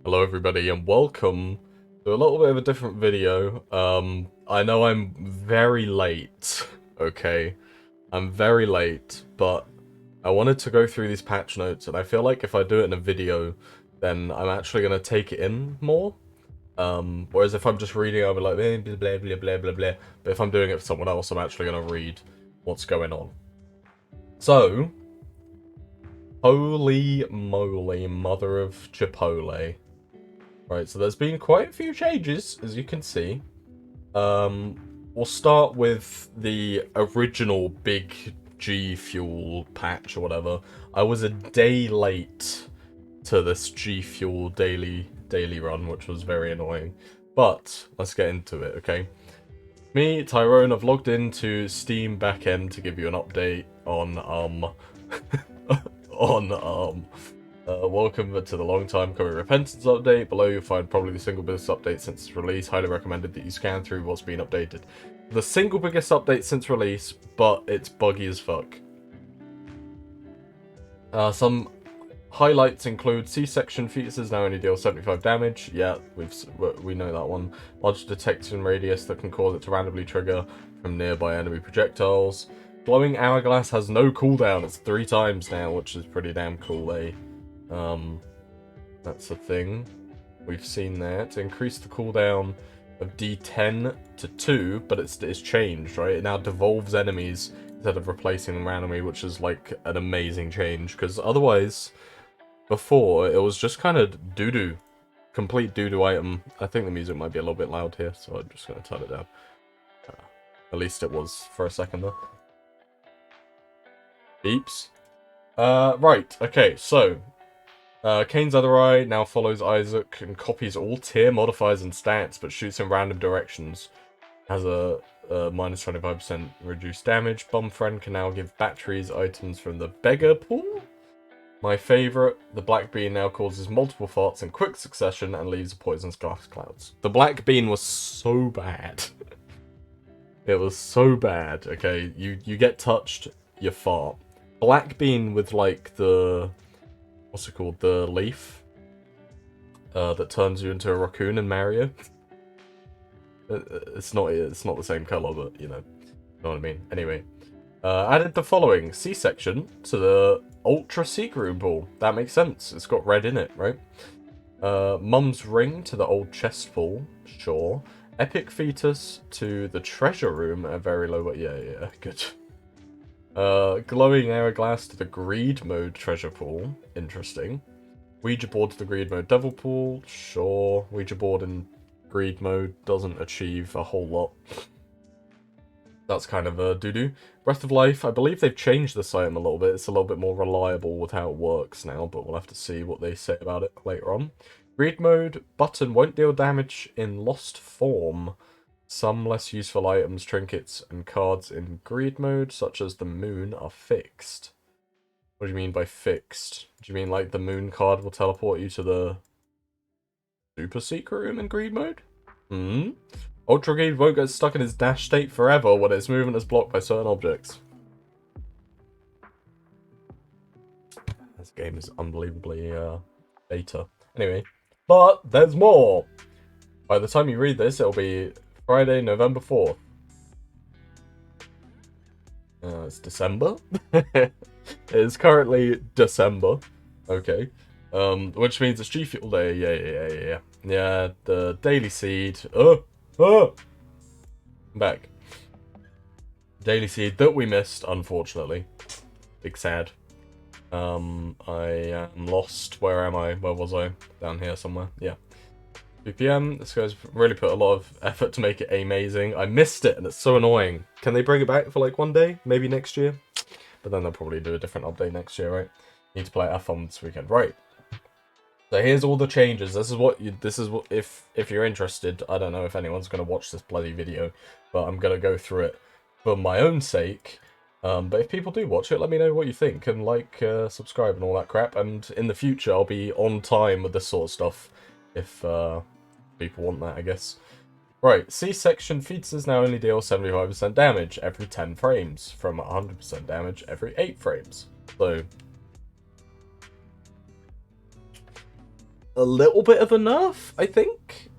Hello everybody and welcome to a little bit of a different video. I know I'm very late, okay? I'm very late, but I wanted to go through these patch notes and I feel like if I do it in a video, then I'm actually going to take it in more. Whereas if I'm just reading, I'll be like, blah, blah, blah, blah, blah, blah. But if I'm doing it for someone else, I'm actually going to read what's going on. So, holy moly, mother of Chipotle. Right, so there's been quite a few changes, as you can see. We'll start with the original big G Fuel patch or whatever. I was a day late to this G Fuel daily run, which was very annoying. But let's get into it, okay? Me, Tyrone, I've logged into Steam backend to give you an update on welcome to the long time coming Repentance update. Below you'll find probably the single biggest update since its release. Highly recommended that you scan through what's been updated. The single biggest update since release, but it's buggy as fuck. Some highlights include C-section fetuses now only deal 75 damage. Yeah, we know that one. Large detection radius that can cause it to randomly trigger from nearby enemy projectiles. Glowing hourglass has no cooldown. It's 3 times now, which is pretty damn cool, eh? That's a thing. We've seen that. Increase the cooldown of D10 to 2, but it's changed, right? It now devolves enemies instead of replacing them randomly, which is like an amazing change, because otherwise, before, it was just kind of doo-doo. Complete doo-doo item. I think the music might be a little bit loud here, so I'm just going to turn it down. At least it was for a second there. Beeps. Right, okay, so Kane's Other Eye now follows Isaac and copies all tier modifiers and stats, but shoots in random directions. Has a minus 25% reduced damage. Bum Friend can now give batteries items from the beggar pool. My favourite, the Black Bean now causes multiple farts in quick succession and leaves poisonous gas clouds. The Black Bean was so bad. It was so bad, okay? You get touched, you fart. Black Bean with like the... what's it called? The leaf that turns you into a raccoon in Mario. It's not the same color, but you know what I mean. Anyway, added the following C-section to the Ultra Secret Room pool. That makes sense. It's got red in it, right? Mum's Ring to the old chest pool. Sure. Epic Fetus to the Treasure Room at very low. Yeah, good. Glowing Hourglass to the Greed Mode Treasure Pool. Interesting. Ouija Board to the Greed Mode Devil Pool. Sure. Ouija Board in Greed Mode doesn't achieve a whole lot. That's kind of a doo-doo. Breath of Life. I believe they've changed this item a little bit. It's a little bit more reliable with how it works now, but we'll have to see what they say about it later on. Greed Mode. Button won't deal damage in lost form. Some less useful items, trinkets, and cards in Greed Mode, such as the Moon, are fixed. What do you mean by fixed? Do you mean like the Moon card will teleport you to the Super Secret Room in Greed Mode? Ultra Greed won't get stuck in his dash state forever when its movement is blocked by certain objects. This game is unbelievably beta. Anyway, but there's more! By the time you read this, it'll be Friday, November 4th. It's December? It is currently December. Okay. Which means it's G Fuel Day. Yeah. Yeah, the Daily Seed. I'm back. Daily Seed that we missed, unfortunately. Big sad. I am lost. Where am I? Where was I? Down here somewhere. Yeah. 2 PM. This guy's really put a lot of effort to make it amazing. I missed it, and it's so annoying. Can they bring it back for like one day? Maybe next year? But then they'll probably do a different update next year, right? Need to play F1 this weekend. Right. So here's all the changes. This is what if you're interested, I don't know if anyone's going to watch this bloody video, but I'm going to go through it for my own sake. But if people do watch it, let me know what you think, and like, subscribe and all that crap. And in the future, I'll be on time with this sort of stuff if people want that, I guess. Right, C-section fetuses now only deal 75% damage every 10 frames, from 100% damage every 8 frames. So, a little bit of a nerf, I think.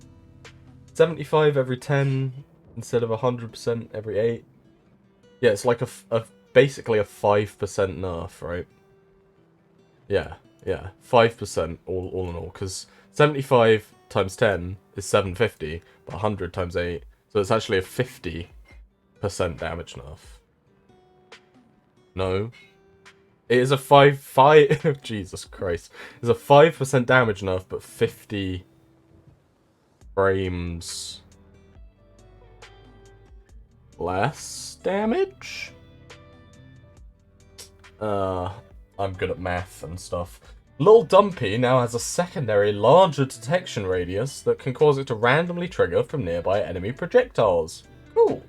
75 every 10 instead of 100% every 8. Yeah, it's like basically a 5% nerf, right? Yeah, 5% all in all, because 75 times 10 is 750, but 100 times 8, so it's actually a 50% damage nerf. No. It is a 5 Jesus Christ. It's a 5% damage nerf, but 50 frames less damage? I'm good at math and stuff. Lil Dumpy now has a secondary, larger detection radius that can cause it to randomly trigger from nearby enemy projectiles. Cool.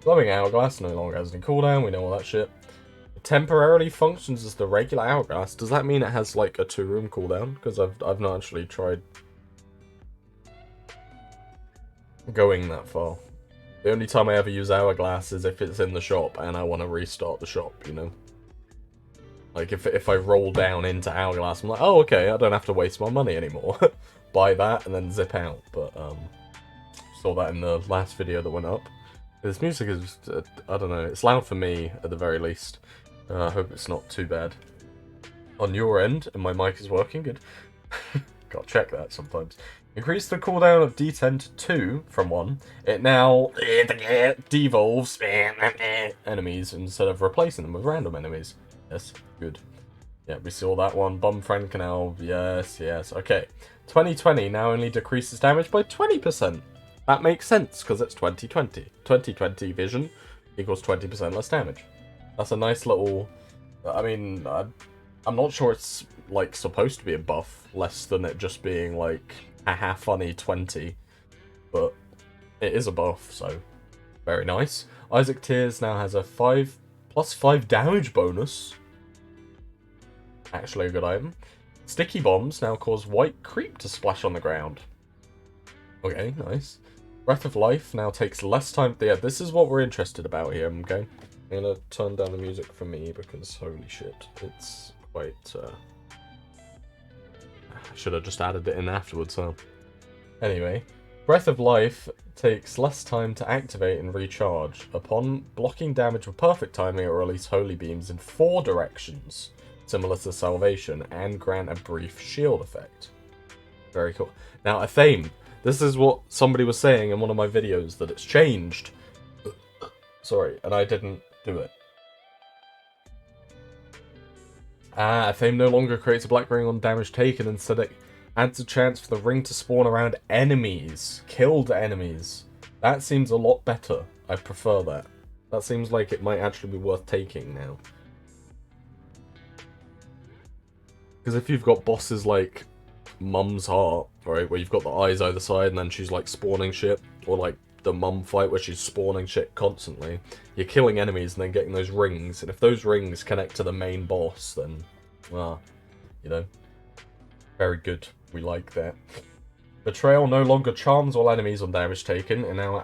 Glowing Hourglass no longer has any cooldown, we know all that shit. It temporarily functions as the regular Hourglass. Does that mean it has like a 2-room cooldown? Because I've not actually tried going that far. The only time I ever use Hourglass is if it's in the shop and I want to restart the shop, you know? Like, if I roll down into Hourglass, I'm like, oh, okay, I don't have to waste my money anymore. Buy that and then zip out. But, saw that in the last video that went up. This music is, I don't know, it's loud for me, at the very least. I hope it's not too bad. On your end, and my mic is working, good. Gotta check that sometimes. Increase the cooldown of D10 to 2 from 1. It now devolves enemies instead of replacing them with random enemies. Yes, good. Yeah, we saw that one. Bomb Friend Canal, yes. Okay. 2020 now only decreases damage by 20%. That makes sense, because it's 2020. 2020 vision equals 20% less damage. That's a nice little... I mean, I'm not sure it's, like, supposed to be a buff, less than it just being, like, haha funny 20. But it is a buff, so very nice. Isaac Tears now has a +5 damage bonus. Actually a good item. Sticky Bombs now cause white creep to splash on the ground. Okay, nice. Breath of Life now takes less time. Yeah, this is what we're interested about here, okay? I'm gonna turn down the music for me because holy shit, it's quite, I should have just added it in afterwards, huh? Anyway, Breath of Life takes less time to activate and recharge. Upon blocking damage with perfect timing, it will release Holy Beams in 4 directions, similar to Salvation, and grant a brief shield effect. Very cool. Now, Athame, this is what somebody was saying in one of my videos, that it's changed. Sorry, and I didn't do it. Athame no longer creates a black ring on damage taken, instead it adds a chance for the ring to spawn around enemies. Killed enemies. That seems a lot better. I prefer that. That seems like it might actually be worth taking now. Because if you've got bosses like Mum's Heart, right, where you've got the eyes either side and then she's like spawning shit, or like the Mum fight where she's spawning shit constantly, you're killing enemies and then getting those rings, and if those rings connect to the main boss, then, well, you know, very good. We like that. Betrayal no longer charms all enemies on damage taken, and now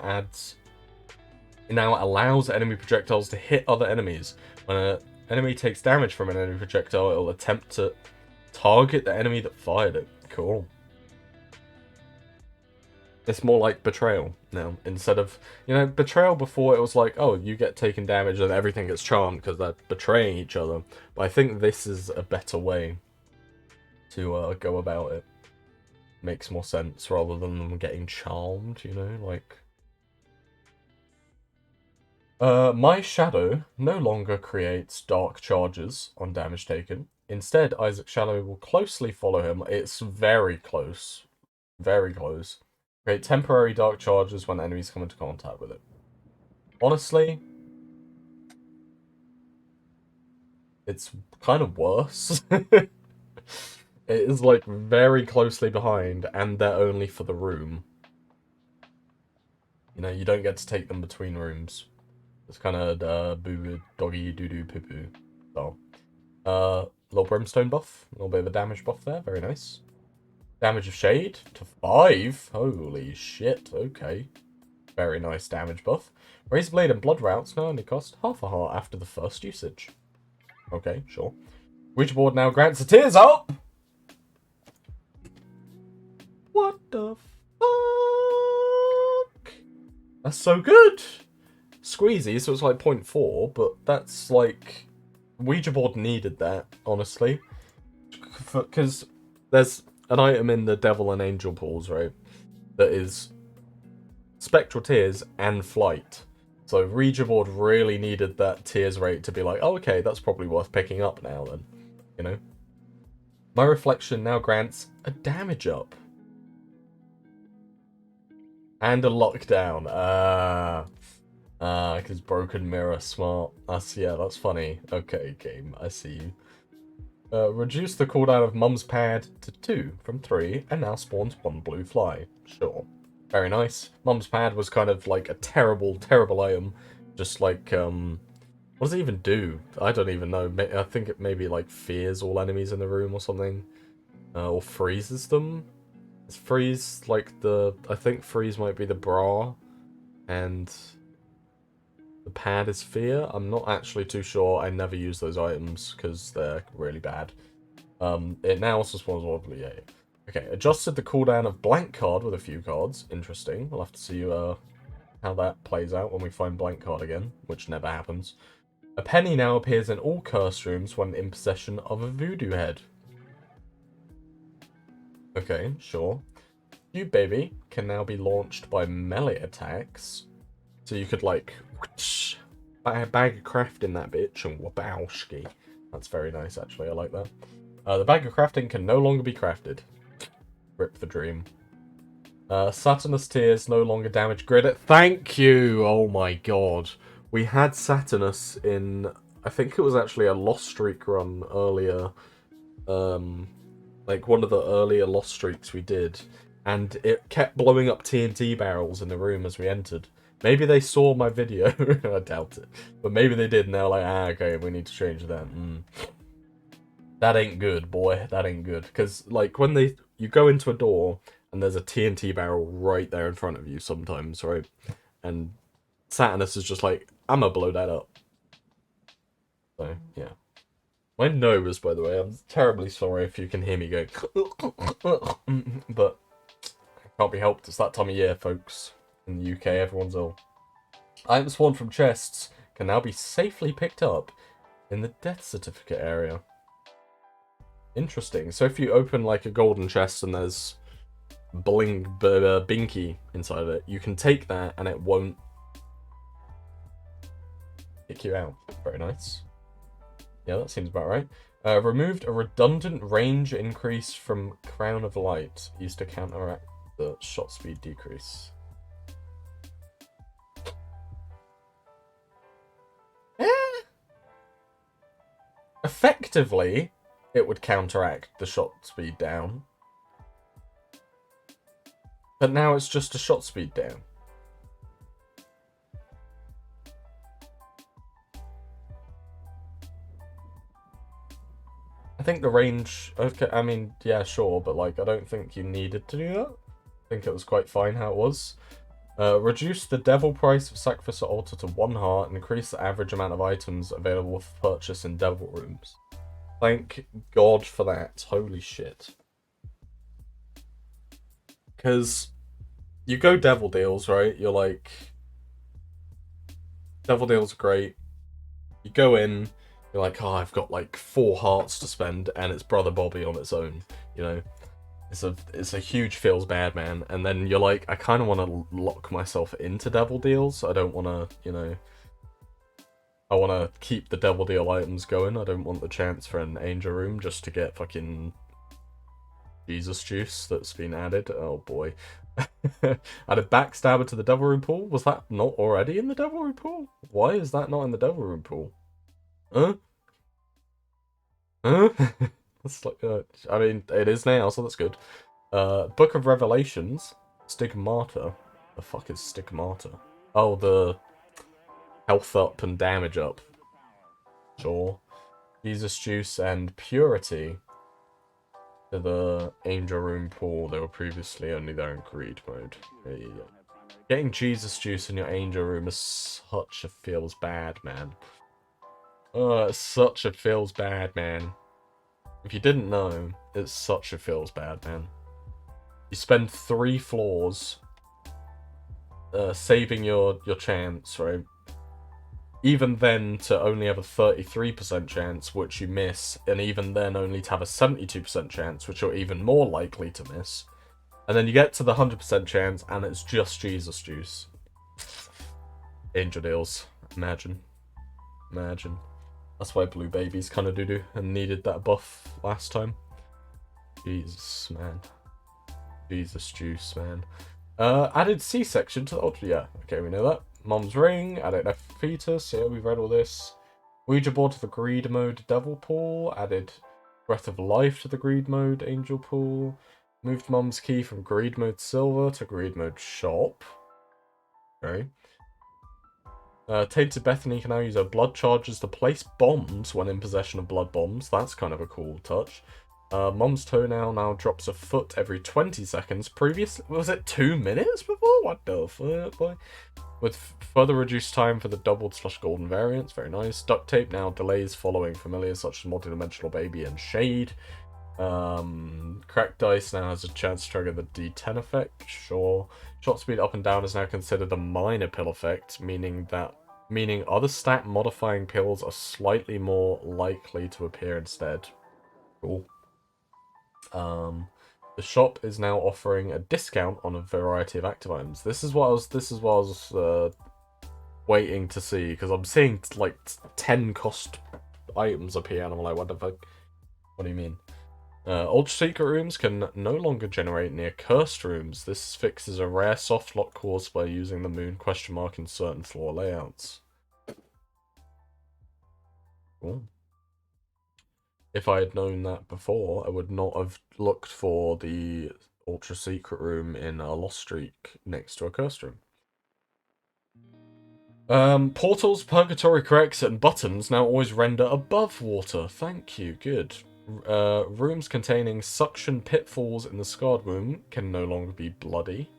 allows enemy projectiles to hit other enemies. When an enemy takes damage from an enemy projectile, it'll attempt to target the enemy that fired it. Cool. It's more like Betrayal now, instead of, you know, Betrayal before it was like, oh, you get taken damage and everything gets charmed because they're betraying each other. But I think this is a better way to go about it. Makes more sense rather than them getting charmed, you know, like... My Shadow no longer creates dark charges on damage taken. Instead, Isaac Shadow will closely follow him. It's very close. Very close. Create temporary dark charges when enemies come into contact with it. Honestly, it's kind of worse. It is, like, very closely behind, and they're only for the room. You know, you don't get to take them between rooms. It's kind of boo doggy doo doo poo poo. So, little brimstone buff, a little bit of a damage buff there, very nice. Damage of Shade to 5. Holy shit, okay. Very nice damage buff. Razorblade and Blood Routes now only cost half a heart after the first usage. Okay, sure. Ouija board now grants a tears up! What the fuck? That's so good. Squeezy, so it's like 0.4, but that's like Ouija board needed that, honestly, because there's an item in the Devil and Angel pools, right, that is Spectral Tears and Flight. So Ouija board really needed that tears rate to be like, oh, okay, that's probably worth picking up now then, you know? My reflection now grants a damage up. And a lockdown. Because broken mirror, smart. Yeah, that's funny. Okay, game, I see you. Reduce the cooldown of Mum's Pad to 2 from 3, and now spawns 1 blue fly. Sure. Very nice. Mum's Pad was kind of like a terrible, terrible item. Just like, what does it even do? I don't even know. I think it maybe like fears all enemies in the room or something. Or freezes them. Is freeze like I think freeze might be the bra. And the pad is fear. I'm not actually too sure. I never use those items because they're really bad. It now also spawns one blue. Yeah. Okay, adjusted the cooldown of blank card with a few cards. Interesting. We'll have to see how that plays out when we find blank card again, which never happens. A penny now appears in all curse rooms when in possession of a voodoo head. Okay, sure. You baby can now be launched by melee attacks. So you could like whoosh, bag of crafting that bitch and wabowski. That's very nice actually, I like that. The bag of crafting can no longer be crafted. Rip the dream. Saturnus Tears no longer damage grid. Thank you! Oh my god. We had Saturnus in, I think it was actually a Lost Streak run earlier. Like one of the earlier Lost Streaks we did. And it kept blowing up TNT barrels in the room as we entered. Maybe they saw my video. I doubt it. But maybe they did and they were like, okay, we need to change that. That ain't good, boy. That ain't good. Because, like, when you go into a door and there's a TNT barrel right there in front of you sometimes, right? And Saturnus is just like, I'm gonna blow that up. So, yeah. My nose, by the way, I'm terribly sorry if you can hear me go. But can't be helped. It's that time of year, folks. In the UK, everyone's ill. Items spawned from chests can now be safely picked up in the death certificate area. Interesting. So if you open like a golden chest and there's binky inside of it, you can take that and it won't kick you out. Very nice. Yeah, that seems about right. Removed a redundant range increase from Crown of Light, used to counteract the shot speed decrease. Effectively, it would counteract the shot speed down. But now it's just a shot speed down. I think the range, okay, I mean, yeah, sure, but like, I don't think you needed to do that. I think it was quite fine how it was. Reduce the devil price of Sacrifice at Altar to 1 heart and increase the average amount of items available for purchase in devil rooms. Thank God for that. Holy shit. Because you go devil deals, right? You're like, devil deals are great. You go in, you're like, oh, I've got like 4 hearts to spend, and it's Brother Bobby on its own, you know? It's a huge feels bad, man. And then you're like, I kind of want to lock myself into devil deals. I don't want to, you know, I want to keep the devil deal items going. I don't want the chance for an angel room just to get fucking Jesus juice that's been added. Oh boy. Add a backstabber to the devil room pool. Was that not already in the devil room pool? Why is that not in the devil room pool? Huh? That's like, I mean, it is now, so that's good. Book of Revelations, Stigmata. The fuck is Stigmata? Oh, the health up and damage up. Sure. Jesus Juice and Purity to the Angel Room pool. They were previously only there in Greed mode. Yeah. Getting Jesus Juice in your Angel Room is such a feels bad, man. Oh, it's such a feels bad, man. If you didn't know, it's such a feels bad, man. You spend 3 floors saving your chance, right? Even then, to only have a 33% chance, which you miss, and even then only to have a 72% chance, which you're even more likely to miss. And then you get to the 100% chance, and it's just Jesus Juice. Angel Deals. Imagine. Imagine. That's why Blue Baby's kind of doo-doo and needed that buff last time. Jesus, man. Jesus Juice, man. Added C-section to the Ultra. Yeah, okay, we know that. Mom's Ring, added F Fetus. Yeah, we've read all this. Ouija board to the Greed mode Devil Pool. Added Breath of Life to the Greed mode Angel Pool. Moved Mom's Key from Greed mode Silver to Greed mode Shop. Okay. Tainted Bethany can now use her blood charges to place bombs when in possession of blood bombs. That's kind of a cool touch. Mom's Toenail now drops a foot every 20 seconds. Previously, was it 2 minutes before? What the fuck, boy? With further reduced time for the doubled / golden variants. Very nice. Duct Tape now delays following familiars such as Multidimensional Baby and Shade. Cracked Dice now has a chance to trigger the D10 effect. Sure. Shot speed up and down is now considered a minor pill effect, meaning other stat modifying pills are slightly more likely to appear instead. Cool. The shop is now offering a discount on a variety of active items. This is what I was waiting to see, because I'm seeing like 10 cost items appear and I'm like, what the fuck? What do you mean? Ultra Secret Rooms can no longer generate near cursed rooms. This fixes a rare soft lock caused by using the moon ? In certain floor layouts. Cool. If I had known that before, I would not have looked for the Ultra Secret Room in a Lost Streak next to a cursed room. Portals, Purgatory Cracks, and buttons now always render above water. Thank you, good. Rooms containing suction pitfalls in the scarred room can no longer be bloody.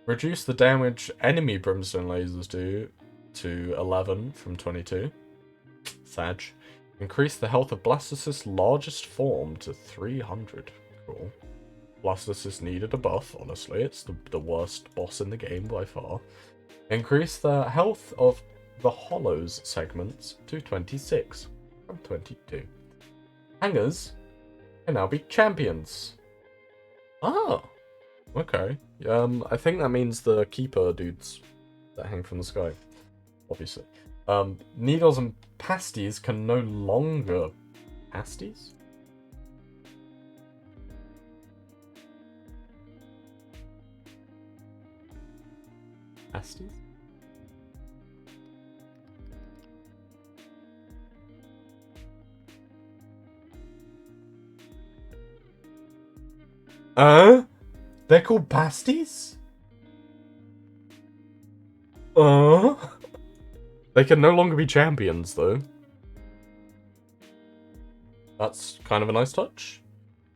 Reduce the damage enemy brimstone lasers do to 11 from 22. Sag. Increase the health of Blastocysts' largest form to 300. Cool. Blastocyst needed a buff, honestly. It's the worst boss in the game by far. Increase the health of the Hollows segments to 26 from 22. Hangers can now be champions. Ah, okay. I think that means the keeper dudes that hang from the sky, obviously. Needles and pasties can no longer... Pasties? Pasties? They're called pasties? They can no longer be champions, though. That's kind of a nice touch.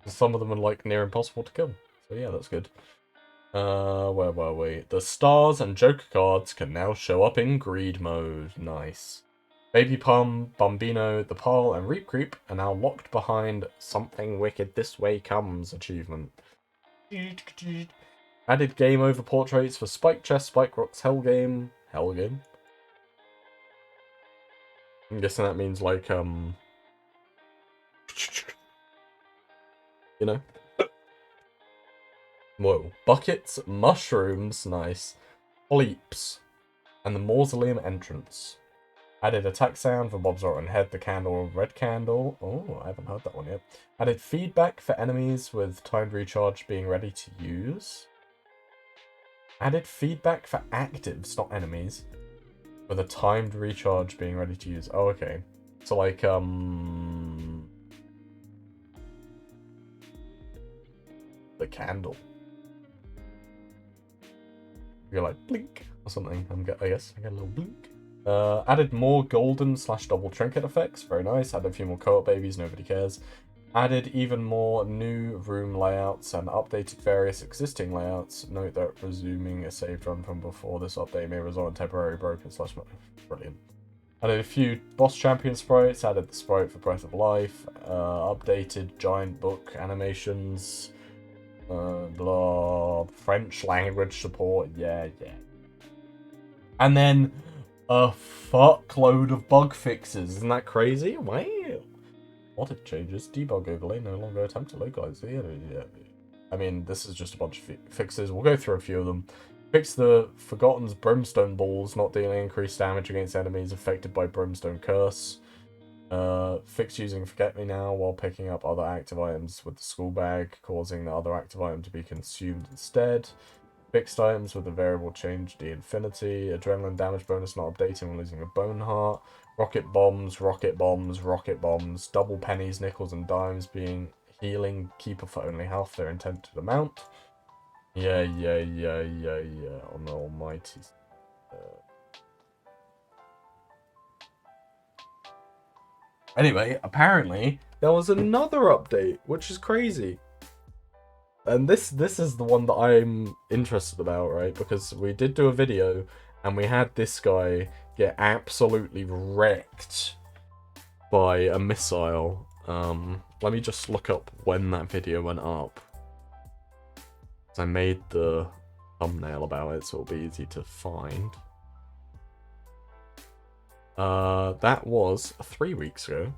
Some of them are, like, near impossible to kill. So yeah, that's good. Where were we? The stars and Joker cards can now show up in Greed mode. Nice. Baby Pum, Bombino, the Pearl, and Reap Creep are now locked behind Something Wicked This Way Comes achievement. Added game over portraits for Spike Chest, Spike Rocks, Hellgame. Hellgame? I'm guessing that means, like, you know? Whoa. Buckets, mushrooms, nice. Bleeps. And the mausoleum entrance. Added attack sound for Bob's Rotten Head, the candle, red candle. Oh, I haven't heard that one yet. Added feedback for enemies with timed recharge being ready to use. Added feedback for actives, not enemies, with a timed recharge being ready to use. Oh, okay. So, like, the candle. You're like, blink, or something. I guess. I get a little blink. Added more golden / double trinket effects. Very nice. Added a few more co-op babies. Nobody cares. Added even more new room layouts and updated various existing layouts. Note that resuming a saved run from before this update may result in temporary broken / brilliant. Added a few boss champion sprites. Added the sprite for Breath of Life. Updated giant book animations. Blah, French language support, yeah. And then a fuckload of bug fixes. Isn't that crazy? Wow. Audit changes. Debug overlay no longer attempt to localize. Yeah. I mean, this is just a bunch of fixes. We'll go through a few of them. Fix the Forgotten's Brimstone Balls, not dealing increased damage against enemies affected by Brimstone Curse. Fix using Forget Me Now while picking up other active items with the school bag, causing the other active item to be consumed instead. Fixed items with a variable change D infinity. Adrenaline damage bonus not updating when losing a bone heart. Rocket bombs. Double pennies, nickels, and dimes being healing keeper for only half their intended amount. Yeah. On the almighty. Anyway, apparently there was another update, which is crazy. And this is the one that I'm interested about, right? Because we did do a video and we had this guy get absolutely wrecked by a missile. Let me just look up when that video went up. I made the thumbnail about it, so it'll be easy to find. That was 3 weeks ago.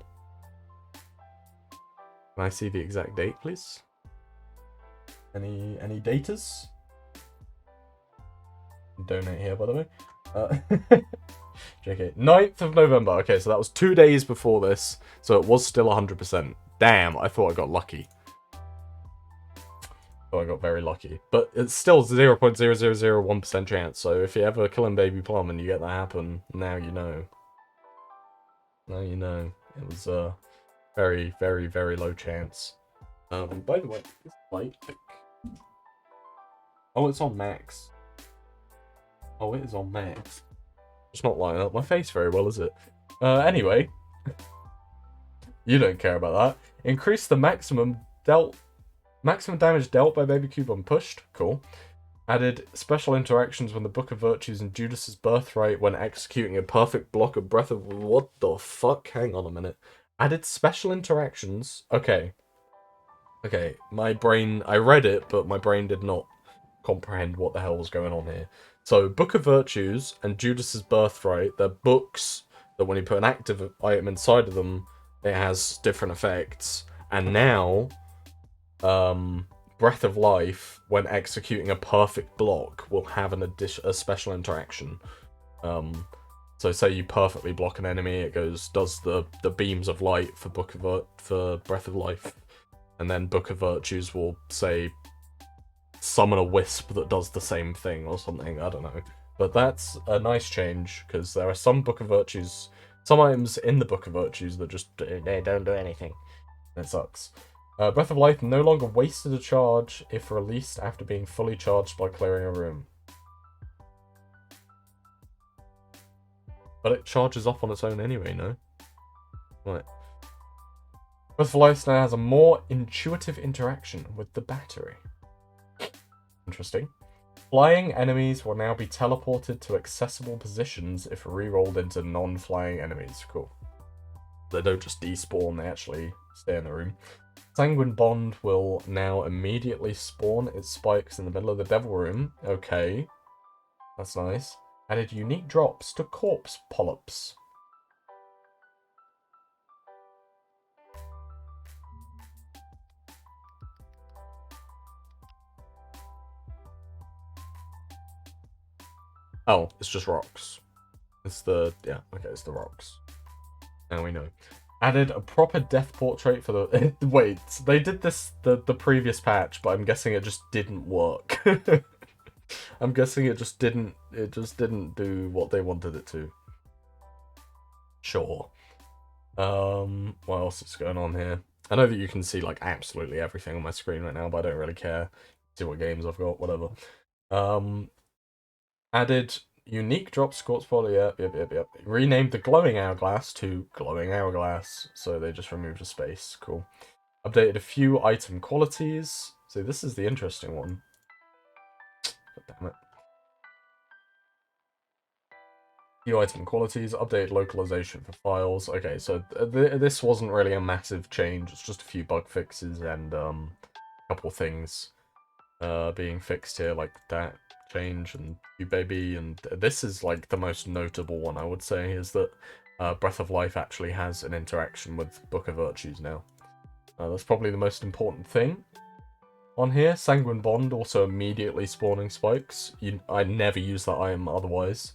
Can I see the exact date, please? Any datas? Donate here, by the way. JK. 9th of November. Okay, so that was 2 days before this, so it was still 100%. Damn, I thought I got lucky. I got very lucky. But it's still 0.0001% chance, so if you ever kill Baby Plum and you get that happen, now you know. Now you know. It was a very, very, very low chance. By the way, this light... Oh, it's on max. Oh, it is on max. It's not lining up my face very well, is it? Anyway. You don't care about that. Increase the maximum damage dealt by Baby Cube when pushed. Cool. Added special interactions when the Book of Virtues and Judas's Birthright when executing a perfect block of Breath of... What the fuck? Hang on a minute. Added special interactions. Okay, my brain... I read it, but my brain did not comprehend what the hell was going on here. So, Book of Virtues and Judas's Birthright, they're books that when you put an active item inside of them, it has different effects. And now, Breath of Life, when executing a perfect block, will have a special interaction. So say you perfectly block an enemy, it does the beams of light for Breath of Life, and then Book of Virtues will say summon a wisp that does the same thing or something. I don't know, but that's a nice change because there are some items in the Book of Virtues that just they don't do anything. It sucks. Breath of Life no longer wasted a charge if released after being fully charged by clearing a room. But it charges up on its own anyway, no? Right. Breath of Life now has a more intuitive interaction with the battery. Interesting. Flying enemies will now be teleported to accessible positions if rerolled into non-flying enemies. Cool. They don't just despawn, they actually stay in the room. Sanguine Bond will now immediately spawn its spikes in the middle of the Devil Room. Okay. That's nice. Added unique drops to corpse polyps. Oh, it's just rocks. It's the rocks. Now we know. Added a proper death portrait for the... Wait, they did this the previous patch, but I'm guessing it just didn't work. I'm guessing it just didn't do what they wanted it to. Sure. What else is going on here? I know that you can see like absolutely everything on my screen right now, but I don't really care. See what games I've got, whatever. Added unique drop squat spoiler, yep. Renamed the glowing hourglass to glowing hourglass, so they just removed a space. Cool. Updated a few item qualities. So this is the interesting one. God damn it. Few item qualities, updated localization for files. Okay, so this wasn't really a massive change. It's just a few bug fixes and a couple things. being fixed here, like that change and you baby, and this is like the most notable one I would say, is that Breath of Life actually has an interaction with Book of Virtues now. That's probably the most important thing on here. Sanguine Bond also immediately spawning spikes. I never use that item otherwise,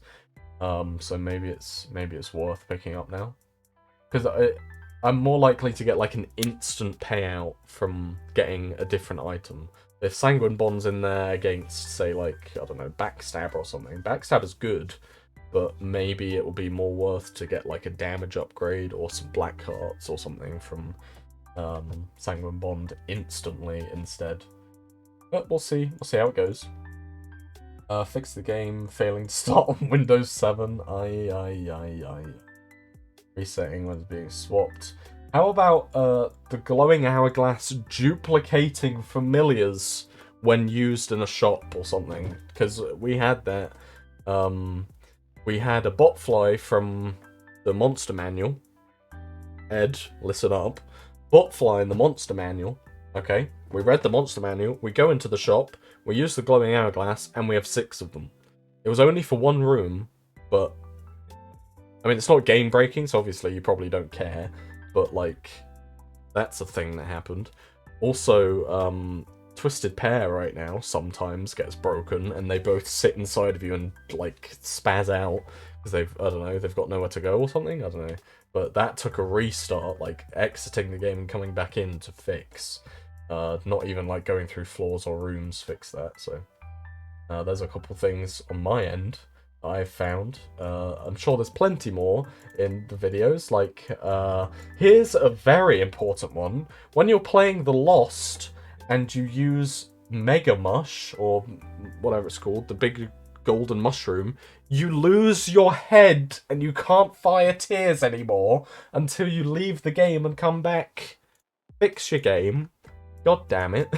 so maybe it's worth picking up now, because I'm more likely to get like an instant payout from getting a different item. If Sanguine Bond's in there against, say, like, I don't know, Backstab or something, Backstab is good, but maybe it will be more worth to get like a damage upgrade or some black hearts or something from Sanguine Bond instantly instead. But we'll see how it goes. Fix the game, failing to start on Windows 7. Resetting when it's being swapped. How about the glowing hourglass duplicating familiars when used in a shop or something? Because we had that. We had a botfly from the Monster Manual. Ed, listen up. Botfly in the Monster Manual. Okay, we read the Monster Manual, we go into the shop, we use the glowing hourglass, and we have 6 of them. It was only for one room, but I mean, it's not game breaking, so obviously you probably don't care, but like, that's a thing that happened. Also, Twisted Pair right now sometimes gets broken, and they both sit inside of you and like spaz out because I don't know, they've got nowhere to go or something. I don't know, but that took a restart, like exiting the game and coming back in to fix. Not even like going through floors or rooms fix that. So there's a couple things on my end I've found. I'm sure there's plenty more in the videos. Like, here's a very important one. When you're playing The Lost and you use Mega Mush, or whatever it's called, the big golden mushroom, you lose your head and you can't fire tears anymore until you leave the game and come back. Fix your game. God damn it.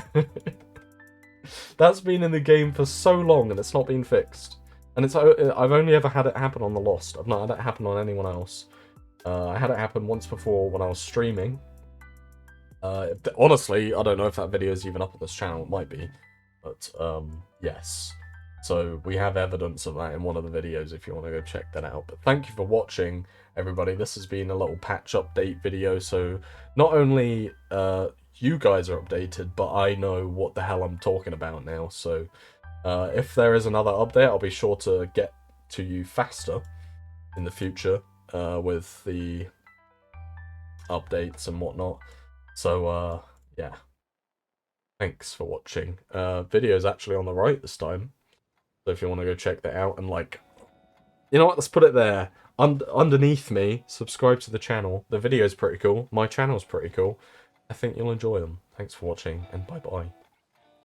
That's been in the game for so long and it's not been fixed. And I've only ever had it happen on The Lost. I've not had it happen on anyone else. I had it happen once before when I was streaming. Honestly, I don't know if that video is even up on this channel. It might be. But, yes. So, we have evidence of that in one of the videos if you want to go check that out. But thank you for watching, everybody. This has been a little patch update video. So, not only you guys are updated, but I know what the hell I'm talking about now. So, if there is another update, I'll be sure to get to you faster in the future with the updates and whatnot. So, yeah. Thanks for watching. Video's actually on the right this time. So if you want to go check that out and like... You know what, let's put it there. Underneath me, subscribe to the channel. The video's pretty cool. My channel's pretty cool. I think you'll enjoy them. Thanks for watching and bye-bye.